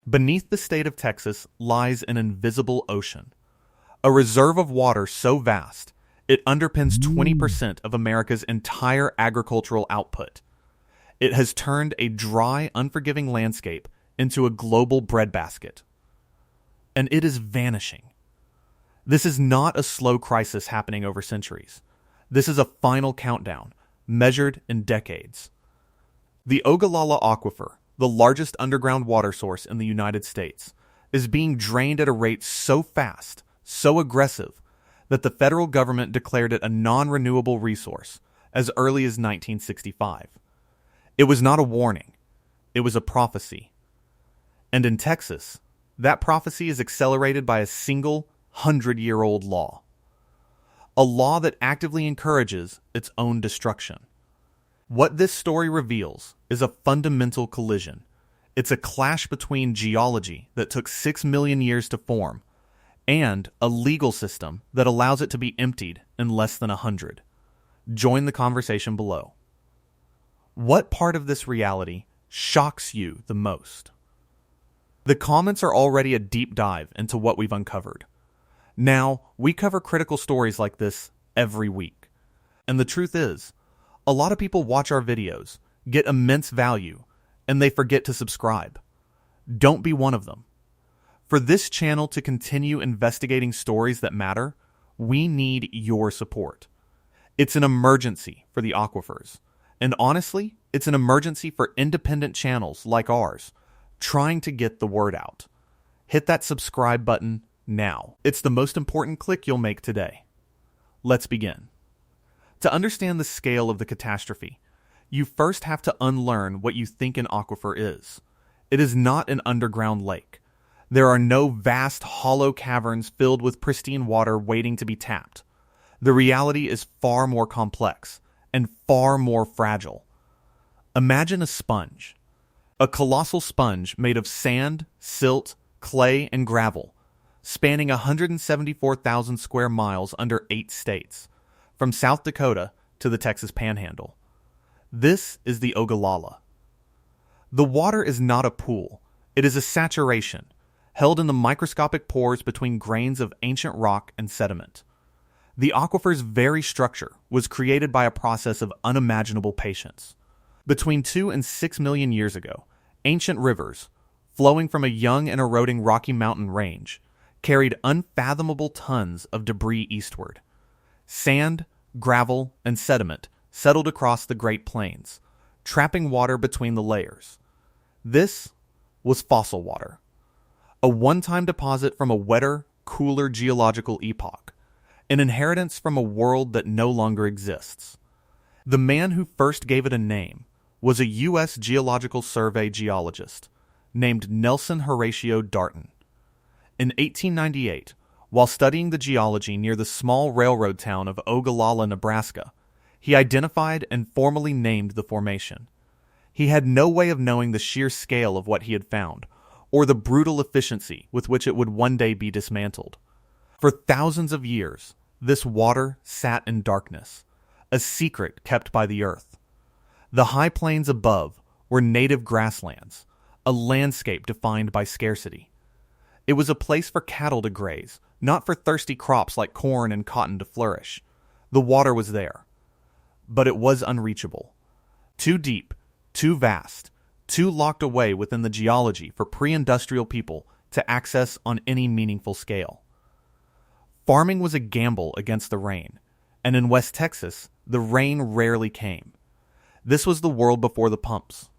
Beneath the state of Texas lies an invisible ocean, a reserve of water so vast it underpins 20% of America's entire agricultural output. It has turned a dry, unforgiving landscape into a global breadbasket. And it is vanishing. This is not a slow crisis happening over centuries. This is a final countdown, measured in decades. The Ogallala Aquifer, the largest underground water source in the United States, is being drained at a rate so fast, so aggressive, that the federal government declared it a non-renewable resource as early as 1965. It was not a warning. It was a prophecy. And in Texas, that prophecy is accelerated by a single 100-year-old law. A law that actively encourages its own destruction. What this story reveals is a fundamental collision. It's a clash between geology that took 6 million years to form and a legal system that allows it to be emptied in less than 100. Join the conversation below. What part of this reality shocks you the most? The comments are already a deep dive into what we've uncovered. Now, we cover critical stories like this every week. And the truth is, a lot of people watch our videos, get immense value, and they forget to subscribe. Don't be one of them. For this channel to continue investigating stories that matter, we need your support. It's an emergency for the aquifers. And honestly, it's an emergency for independent channels like ours, trying to get the word out. Hit that subscribe button now. It's the most important click you'll make today. Let's begin. To understand the scale of the catastrophe, you first have to unlearn what you think an aquifer is. It is not an underground lake. There are no vast, hollow caverns filled with pristine water waiting to be tapped. The reality is far more complex and far more fragile. Imagine a sponge. A colossal sponge made of sand, silt, clay, and gravel, spanning 174,000 square miles under 8 states, from South Dakota to the Texas Panhandle. This is the Ogallala. The water is not a pool. It is a saturation, held in the microscopic pores between grains of ancient rock and sediment. The aquifer's very structure was created by a process of unimaginable patience. Between 2 and 6 million years ago, ancient rivers, flowing from a young and eroding Rocky Mountain range, carried unfathomable tons of debris eastward. Sand, gravel, and sediment settled across the Great Plains, trapping water between the layers. This was fossil water, a one-time deposit from a wetter, cooler geological epoch, an inheritance from a world that no longer exists. The man who first gave it a name was a U.S. Geological Survey geologist named Nelson Horatio Darton. In 1898, while studying the geology near the small railroad town of Ogallala, Nebraska, he identified and formally named the formation. He had no way of knowing the sheer scale of what he had found, or the brutal efficiency with which it would one day be dismantled. For thousands of years, this water sat in darkness, a secret kept by the earth. The high plains above were native grasslands, a landscape defined by scarcity. It was a place for cattle to graze, not for thirsty crops like corn and cotton to flourish. The water was there, but it was unreachable. Too deep, too vast, too locked away within the geology for pre-industrial people to access on any meaningful scale. Farming was a gamble against the rain, and in West Texas, the rain rarely came. This was the world before the pumps.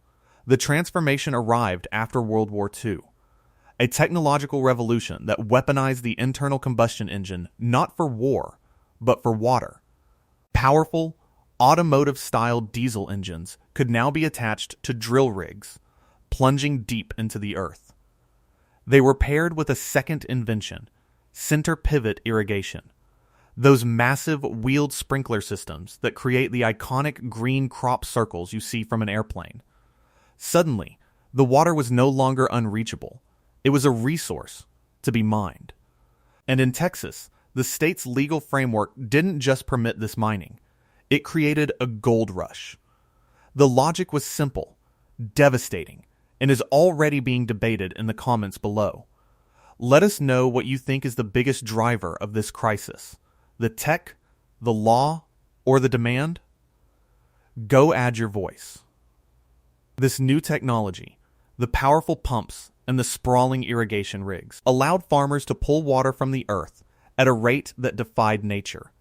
The transformation arrived after World War II, a technological revolution that weaponized the internal combustion engine not for war, but for water. Powerful, automotive-style diesel engines could now be attached to drill rigs, plunging deep into the earth. They were paired with a second invention, center pivot irrigation, those massive wheeled sprinkler systems that create the iconic green crop circles you see from an airplane. Suddenly, the water was no longer unreachable. It was a resource to be mined. And in Texas, the state's legal framework didn't just permit this mining. It created a gold rush. The logic was simple, devastating, and is already being debated in the comments below. Let us know what you think is the biggest driver of this crisis: the tech, the law, or the demand? Go add your voice. This new technology, the powerful pumps and the sprawling irrigation rigs, allowed farmers to pull water from the earth at a rate that defied nature.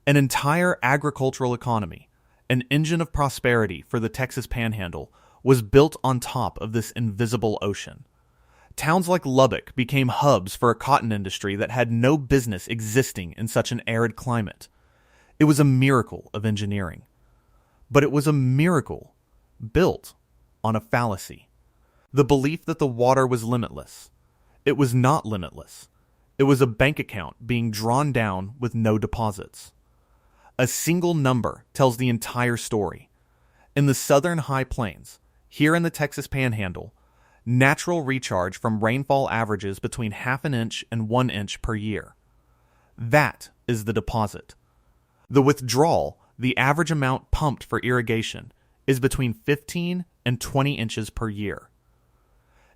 An entire agricultural economy, an engine of prosperity for the Texas Panhandle, was built on top of this invisible ocean. Towns like Lubbock became hubs for a cotton industry that had no business existing in such an arid climate. It was a miracle of engineering. But it was a miracle built on a fallacy. The belief that the water was limitless. It was not limitless. It was a bank account being drawn down with no deposits. A single number tells the entire story. In the southern high plains, here in the Texas Panhandle, natural recharge from rainfall averages between 1/2 inch and 1 inch per year. That is the deposit. The withdrawal, the average amount pumped for irrigation, is between 15 and 20 inches per year.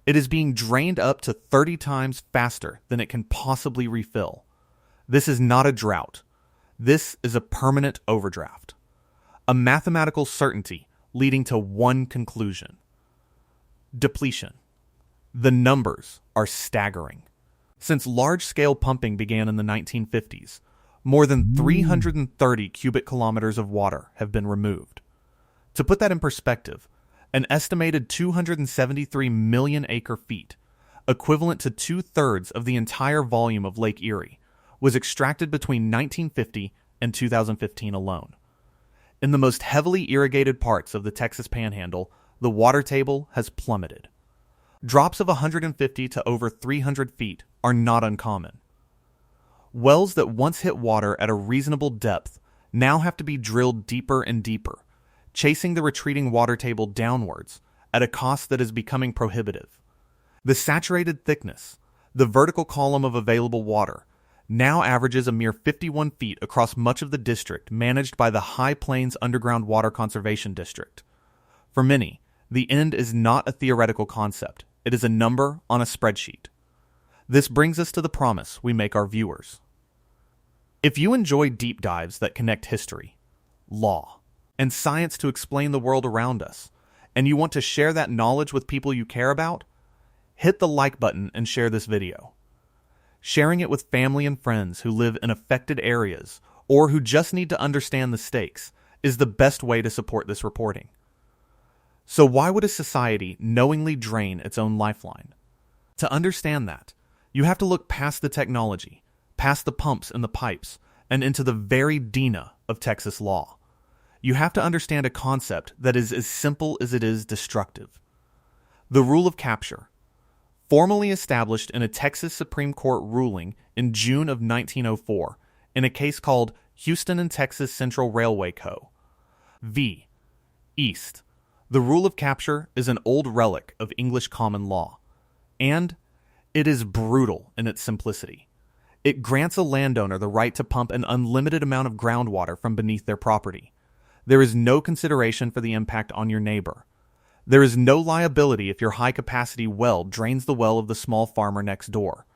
It is being drained up to 30 times faster than it can possibly refill. This is not a drought. This is a permanent overdraft. A mathematical certainty leading to one conclusion: depletion. The numbers are staggering. Since large-scale pumping began in the 1950s, more than 330 cubic kilometers of water have been removed. To put that in perspective, an estimated 273 million acre-feet, equivalent to 2/3 of the entire volume of Lake Erie, was extracted between 1950 and 2015 alone. In the most heavily irrigated parts of the Texas Panhandle, the water table has plummeted. Drops of 150 to over 300 feet are not uncommon. Wells that once hit water at a reasonable depth now have to be drilled deeper and deeper, chasing the retreating water table downwards at a cost that is becoming prohibitive. The saturated thickness, the vertical column of available water, now averages a mere 51 feet across much of the district managed by the High Plains Underground Water Conservation District. For many, the end is not a theoretical concept. It is a number on a spreadsheet. This brings us to the promise we make our viewers. If you enjoy deep dives that connect history, law, and science to explain the world around us, and you want to share that knowledge with people you care about, hit the like button and share this video. Sharing it with family and friends who live in affected areas or who just need to understand the stakes is the best way to support this reporting. So why would a society knowingly drain its own lifeline? To understand that, you have to look past the technology, past the pumps and the pipes, and into the very DNA of Texas law. You have to understand a concept that is as simple as it is destructive. The rule of capture, formally established in a Texas Supreme Court ruling in June of 1904 in a case called Houston and Texas Central Railway Co. v. East. The rule of capture is an old relic of English common law, and it is brutal in its simplicity. It grants a landowner the right to pump an unlimited amount of groundwater from beneath their property. There is no consideration for the impact on your neighbor. There is no liability if your high-capacity well drains the well of the small farmer next door.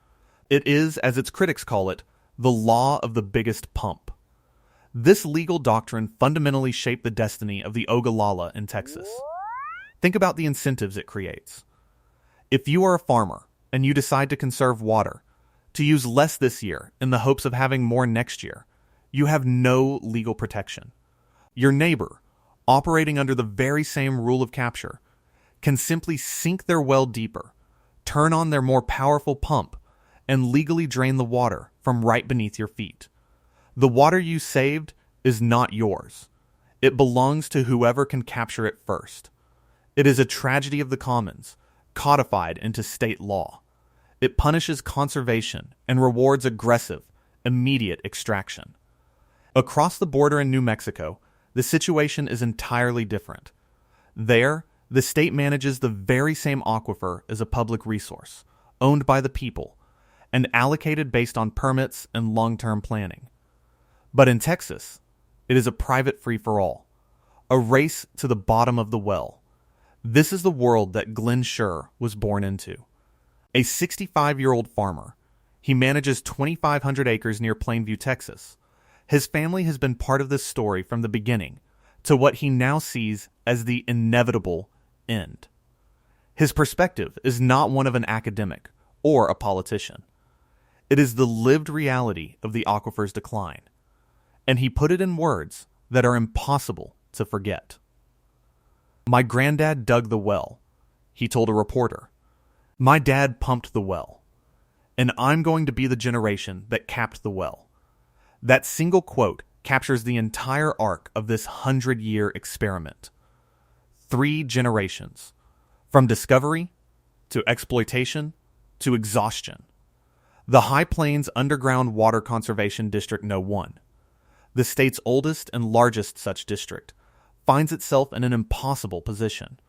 It is, as its critics call it, the law of the biggest pump. This legal doctrine fundamentally shaped the destiny of the Ogallala in Texas. Think about the incentives it creates. If you are a farmer and you decide to conserve water, to use less this year in the hopes of having more next year, you have no legal protection. Your neighbor, operating under the very same rule of capture, can simply sink their well deeper, turn on their more powerful pump, and legally drain the water from right beneath your feet. The water you saved is not yours. It belongs to whoever can capture it first. It is a tragedy of the commons, codified into state law. It punishes conservation and rewards aggressive, immediate extraction. Across the border in New Mexico, the situation is entirely different. There, the state manages the very same aquifer as a public resource, owned by the people, and allocated based on permits and long-term planning. But in Texas, it is a private free-for-all, a race to the bottom of the well. This is the world that Glenn Schur was born into. A 65-year-old farmer. He manages 2,500 acres near Plainview, Texas. His family has been part of this story from the beginning to what he now sees as the inevitable end. His perspective is not one of an academic or a politician. It is the lived reality of the aquifer's decline, and he put it in words that are impossible to forget. "My granddad dug the well," he told a reporter. "My dad pumped the well, and I'm going to be the generation that capped the well." That single quote captures the entire arc of this 100-year experiment. 3 generations, from discovery to exploitation to exhaustion. The High Plains Underground Water Conservation District No. 1, the state's oldest and largest such district, finds itself in an impossible position.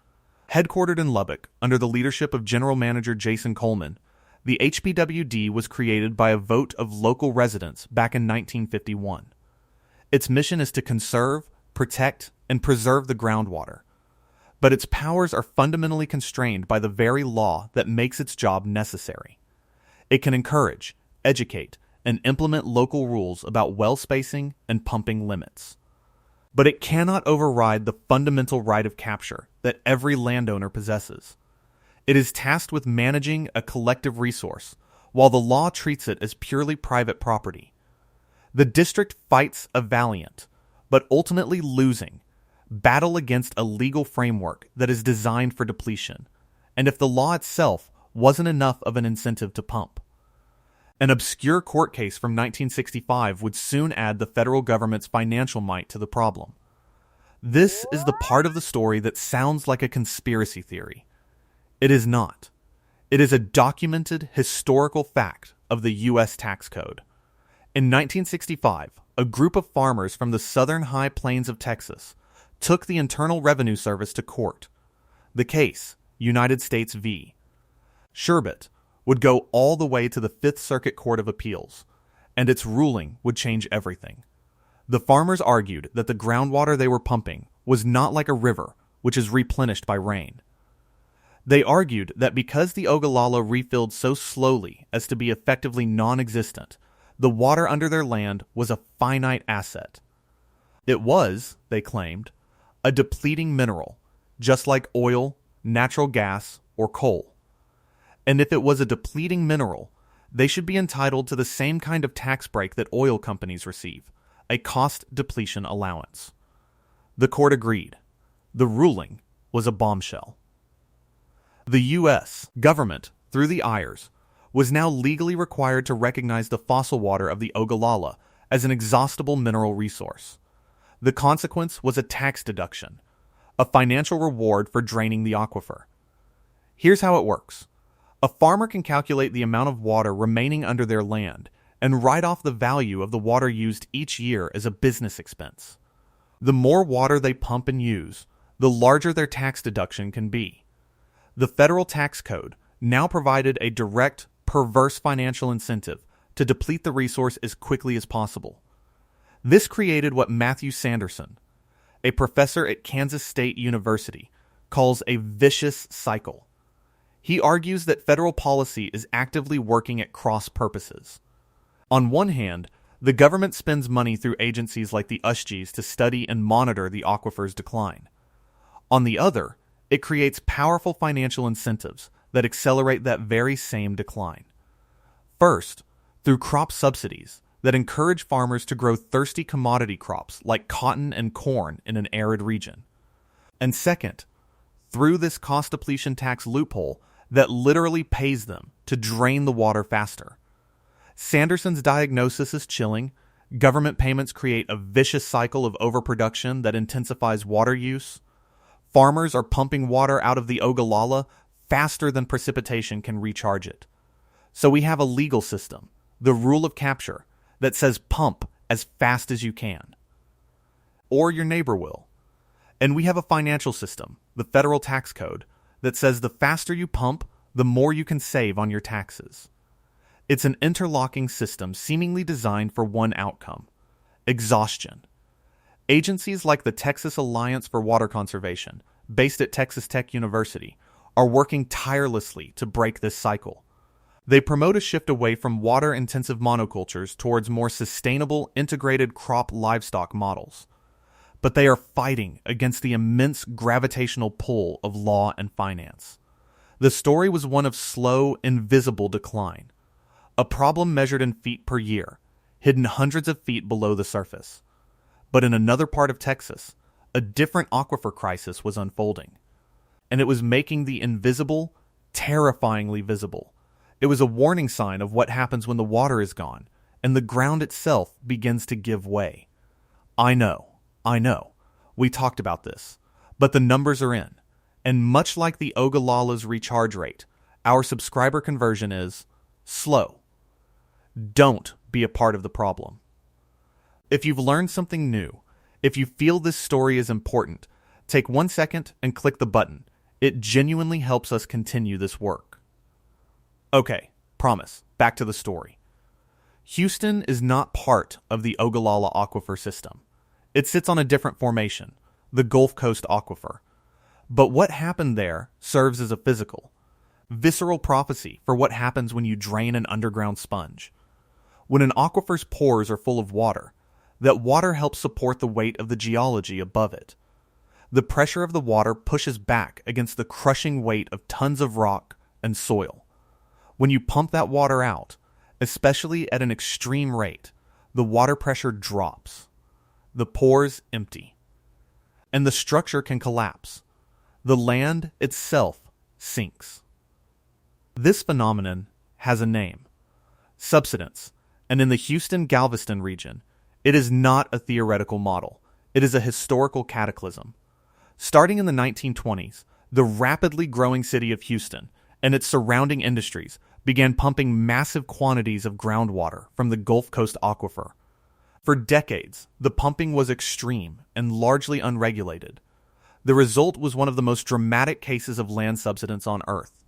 Headquartered in Lubbock under the leadership of General Manager Jason Coleman, the HPWD was created by a vote of local residents back in 1951. Its mission is to conserve, protect, and preserve the groundwater. But its powers are fundamentally constrained by the very law that makes its job necessary. It can encourage, educate, and implement local rules about well spacing and pumping limits. But it cannot override the fundamental right of capture that every landowner possesses. It is tasked with managing a collective resource, while the law treats it as purely private property. The district fights a valiant, but ultimately losing, battle against a legal framework that is designed for depletion, and if the law itself wasn't enough of an incentive to pump. An obscure court case from 1965 would soon add the federal government's financial might to the problem. This is the part of the story that sounds like a conspiracy theory. It is not. It is a documented historical fact of the U.S. tax code. In 1965, a group of farmers from the southern high plains of Texas took the Internal Revenue Service to court. The case, United States v. Sherbet, would go all the way to the Fifth Circuit Court of Appeals, and its ruling would change everything. The farmers argued that the groundwater they were pumping was not like a river, which is replenished by rain. They argued that because the Ogallala refilled so slowly as to be effectively non-existent, the water under their land was a finite asset. It was, they claimed, a depleting mineral, just like oil, natural gas, or coal. And if it was a depleting mineral, they should be entitled to the same kind of tax break that oil companies receive, a cost depletion allowance. The court agreed. The ruling was a bombshell. The U.S. government, through the IRS, was now legally required to recognize the fossil water of the Ogallala as an exhaustible mineral resource. The consequence was a tax deduction, a financial reward for draining the aquifer. Here's how it works. A farmer can calculate the amount of water remaining under their land and write off the value of the water used each year as a business expense. The more water they pump and use, the larger their tax deduction can be. The federal tax code now provided a direct, perverse financial incentive to deplete the resource as quickly as possible. This created what Matthew Sanderson, a professor at Kansas State University, calls a vicious cycle. He argues that federal policy is actively working at cross purposes. On one hand, the government spends money through agencies like the USGS to study and monitor the aquifer's decline. On the other, it creates powerful financial incentives that accelerate that very same decline. First, through crop subsidies that encourage farmers to grow thirsty commodity crops like cotton and corn in an arid region. And second, through this cost depletion tax loophole that literally pays them to drain the water faster. Sanderson's diagnosis is chilling. Government payments create a vicious cycle of overproduction that intensifies water use. Farmers are pumping water out of the Ogallala faster than precipitation can recharge it. So we have a legal system, the rule of capture, that says pump as fast as you can. Or your neighbor will. And we have a financial system, the federal tax code, that says the faster you pump, the more you can save on your taxes. It's an interlocking system seemingly designed for one outcome: exhaustion. Agencies like the Texas Alliance for Water Conservation based at Texas Tech University, are working tirelessly to break this cycle. They promote a shift away from water-intensive monocultures towards more sustainable, integrated crop livestock models. But they are fighting against the immense gravitational pull of law and finance. The story was one of slow, invisible decline, a problem measured in feet per year, hidden hundreds of feet below the surface. But in another part of Texas, a different aquifer crisis was unfolding, and it was making the invisible terrifyingly visible. It was a warning sign of what happens when the water is gone, and the ground itself begins to give way. I know. We talked about this, but the numbers are in, and much like the Ogallala's recharge rate, our subscriber conversion is slow. Don't be a part of the problem. If you've learned something new, if you feel this story is important, take 1 second and click the button. It genuinely helps us continue this work. Okay, promise, back to the story. Houston is not part of the Ogallala Aquifer system. It sits on a different formation, the Gulf Coast Aquifer. But what happened there serves as a physical, visceral prophecy for what happens when you drain an underground sponge. When an aquifer's pores are full of water, that water helps support the weight of the geology above it. The pressure of the water pushes back against the crushing weight of tons of rock and soil. When you pump that water out, especially at an extreme rate, the water pressure drops. The pores empty, and the structure can collapse. The land itself sinks. This phenomenon has a name, subsidence, and in the Houston-Galveston region, it is not a theoretical model. It is a historical cataclysm. Starting in the 1920s, the rapidly growing city of Houston and its surrounding industries began pumping massive quantities of groundwater from the Gulf Coast Aquifer. For decades, the pumping was extreme and largely unregulated. The result was one of the most dramatic cases of land subsidence on Earth.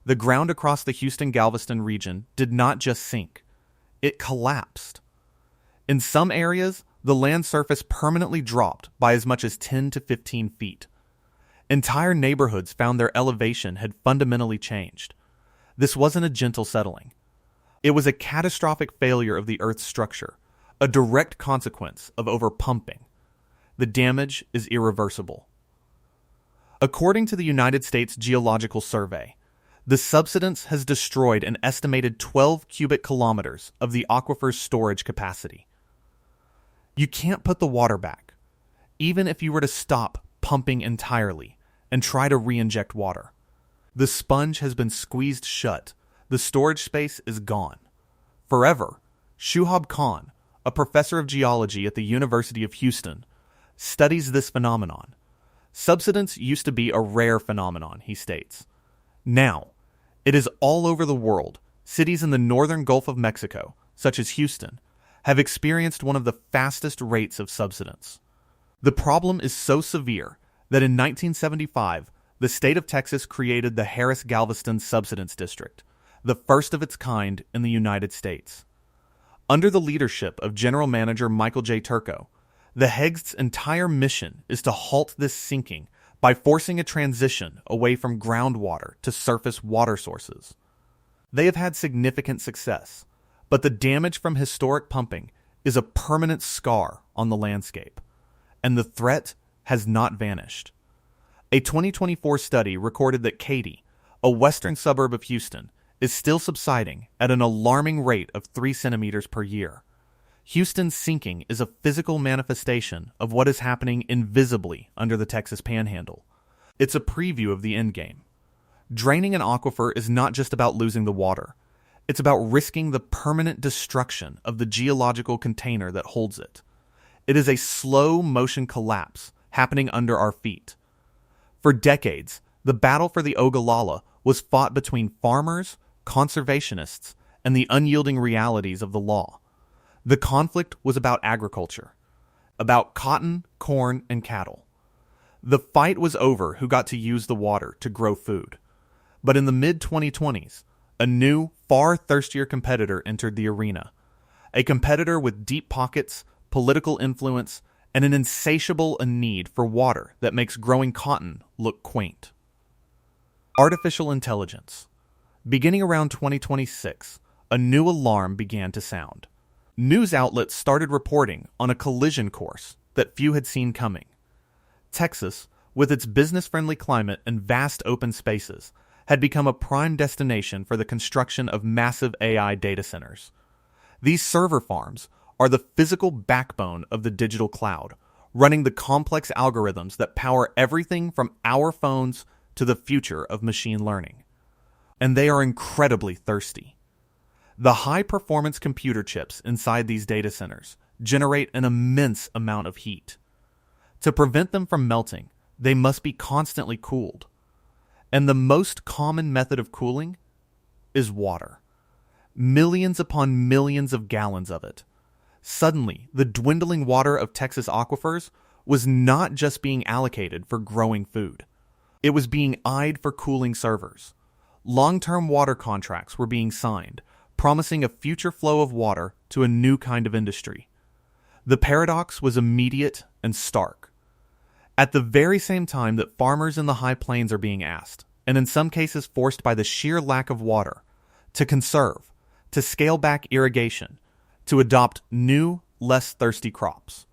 The ground across the Houston-Galveston region did not just sink. It collapsed. In some areas, the land surface permanently dropped by as much as 10 to 15 feet. Entire neighborhoods found their elevation had fundamentally changed. This wasn't a gentle settling. It was a catastrophic failure of the Earth's structure, a direct consequence of overpumping. The damage is irreversible. According to the United States Geological Survey, the subsidence has destroyed an estimated 12 cubic kilometers of the aquifer's storage capacity. You can't put the water back, even if you were to stop pumping entirely and try to re-inject water. The sponge has been squeezed shut. The storage space is gone. Forever. Shuhab Khan, a professor of geology at the University of Houston, studies this phenomenon. Subsidence used to be a rare phenomenon, he states. Now, it is all over the world. Cities in the northern Gulf of Mexico, such as Houston, have experienced one of the fastest rates of subsidence. The problem is so severe that in 1975, the state of Texas created the Harris-Galveston Subsidence District, the first of its kind in the United States. Under the leadership of General Manager Michael J. Turco, the HEG's entire mission is to halt this sinking by forcing a transition away from groundwater to surface water sources. They have had significant success, but the damage from historic pumping is a permanent scar on the landscape, and the threat has not vanished. A 2024 study recorded that Katy, a western suburb of Houston, is still subsiding at an alarming rate of 3 centimeters per year. Houston's sinking is a physical manifestation of what is happening invisibly under the Texas Panhandle. It's a preview of the endgame. Draining an aquifer is not just about losing the water. It's about risking the permanent destruction of the geological container that holds it. It is a slow-motion collapse happening under our feet. For decades, the battle for the Ogallala was fought between farmers, conservationists, and the unyielding realities of the law. The conflict was about agriculture, about cotton, corn, and cattle. The fight was over who got to use the water to grow food. But in the mid-2020s, a new, far thirstier competitor entered the arena. A competitor with deep pockets, political influence, and an insatiable need for water that makes growing cotton look quaint. Artificial intelligence. Beginning around 2026, a new alarm began to sound. News outlets started reporting on a collision course that few had seen coming. Texas, with its business-friendly climate and vast open spaces, had become a prime destination for the construction of massive AI data centers. These server farms are the physical backbone of the digital cloud, running the complex algorithms that power everything from our phones to the future of machine learning. And they are incredibly thirsty. The high-performance computer chips inside these data centers generate an immense amount of heat. To prevent them from melting, they must be constantly cooled. And the most common method of cooling is water. Millions upon millions of gallons of it. Suddenly, the dwindling water of Texas aquifers was not just being allocated for growing food. It was being eyed for cooling servers. Long-term water contracts were being signed, promising a future flow of water to a new kind of industry. The paradox was immediate and stark. At the very same time that farmers in the high plains are being asked, and in some cases forced by the sheer lack of water, to conserve, to scale back irrigation, to adopt new, less thirsty crops.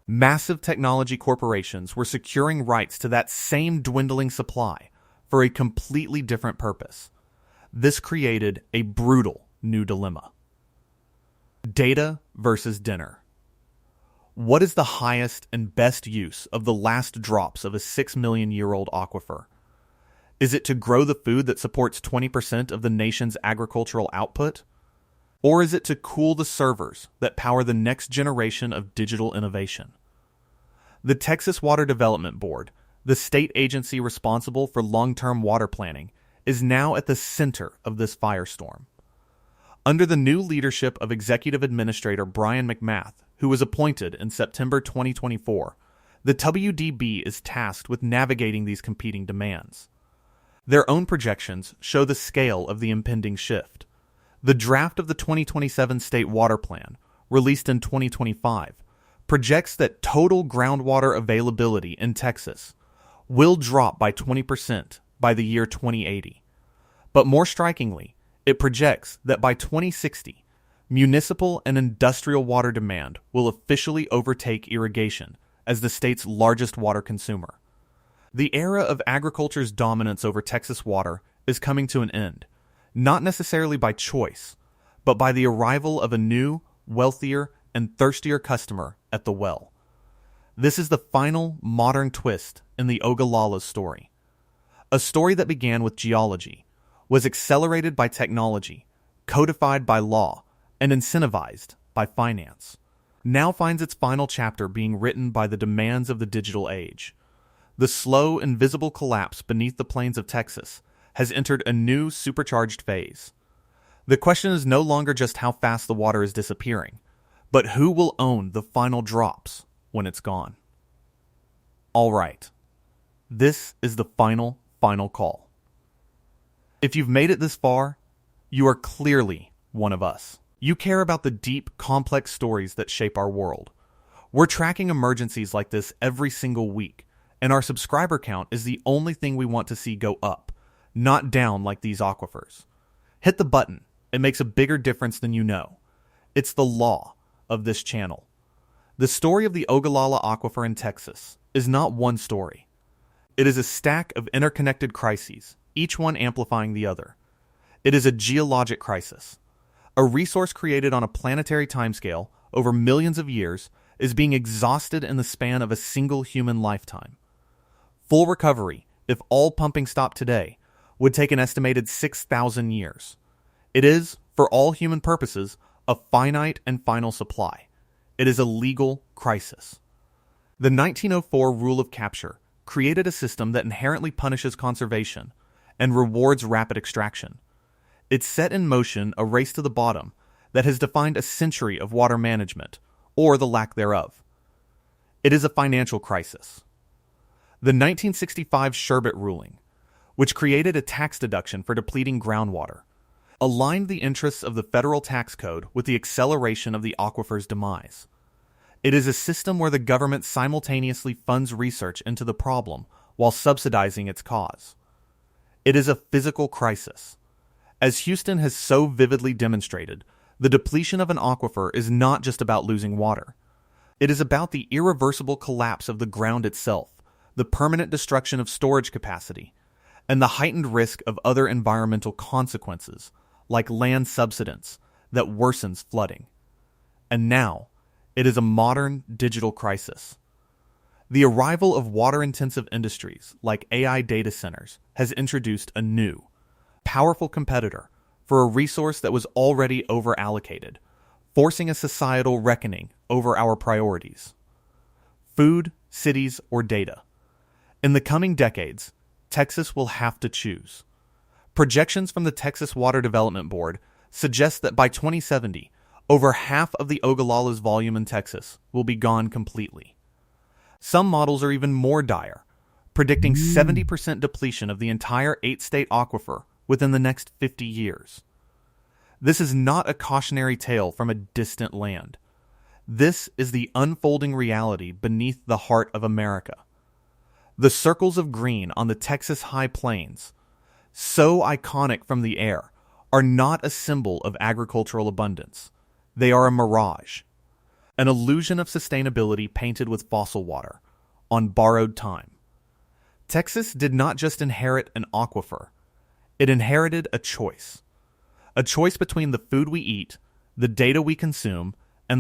Massive technology corporations were securing rights to that same dwindling supply for a completely different purpose. This created a brutal new dilemma. Data versus dinner. What is the highest and best use of the last drops of a 6 million-year-old aquifer? Is it to grow the food that supports 20% of the nation's agricultural output? Or is it to cool the servers that power the next generation of digital innovation? The Texas Water Development Board, the state agency responsible for long-term water planning, is now at the center of this firestorm. Under the new leadership of Executive Administrator Brian McMath, who was appointed in September 2024, the WDB is tasked with navigating these competing demands. Their own projections show the scale of the impending shift. The draft of the 2027 State Water Plan, released in 2025, projects that total groundwater availability in Texas will drop by 20% by the year 2080. But more strikingly, it projects that by 2060, municipal and industrial water demand will officially overtake irrigation as the state's largest water consumer. The era of agriculture's dominance over Texas water is coming to an end, not necessarily by choice, but by the arrival of a new, wealthier, and thirstier customer at the well. This is the final modern twist in the Ogallala story. A story that began with geology, was accelerated by technology, codified by law, and incentivized by finance, now finds its final chapter being written by the demands of the digital age. The slow, invisible collapse beneath the plains of Texas has entered a new supercharged phase. The question is no longer just how fast the water is disappearing, but who will own the final drops when it's gone. All right, this is the final call. If you've made it this far, you are clearly one of us. You care about the deep, complex stories that shape our world. We're tracking emergencies like this every single week, and our subscriber count is the only thing we want to see go up, not down like these aquifers. Hit the button. It makes a bigger difference than you know. It's the law of this channel. The story of the Ogallala Aquifer in Texas is not one story. It is a stack of interconnected crises, each one amplifying the other. It is a geologic crisis. A resource created on a planetary timescale over millions of years is being exhausted in the span of a single human lifetime. Full recovery, if all pumping stopped today, would take an estimated 6,000 years. It is, for all human purposes, a finite and final supply. It is a legal crisis. The 1904 rule of capture created a system that inherently punishes conservation and rewards rapid extraction. It set in motion a race to the bottom that has defined a century of water management, or the lack thereof. It is a financial crisis. The 1965 Sherbet ruling, which created a tax deduction for depleting groundwater, aligned the interests of the federal tax code with the acceleration of the aquifer's demise. It is a system where the government simultaneously funds research into the problem while subsidizing its cause. It is a physical crisis. As Houston has so vividly demonstrated, the depletion of an aquifer is not just about losing water. It is about the irreversible collapse of the ground itself, the permanent destruction of storage capacity, and the heightened risk of other environmental consequences, like land subsidence, that worsens flooding. And now, it is a modern digital crisis. The arrival of water-intensive industries like AI data centers has introduced a new, powerful competitor for a resource that was already overallocated, forcing a societal reckoning over our priorities. Food, cities, or data. In the coming decades, Texas will have to choose. Projections from the Texas Water Development Board suggest that by 2070, over half of the Ogallala's volume in Texas will be gone completely. Some models are even more dire, predicting 70% depletion of the entire 8-state aquifer within the next 50 years. This is not a cautionary tale from a distant land. This is the unfolding reality beneath the heart of America. The circles of green on the Texas High Plains, so iconic from the air, are not a symbol of agricultural abundance. They are a mirage, an illusion of sustainability painted with fossil water, on borrowed time. Texas did not just inherit an aquifer, it inherited a choice. A choice between the food we eat, the data we consume,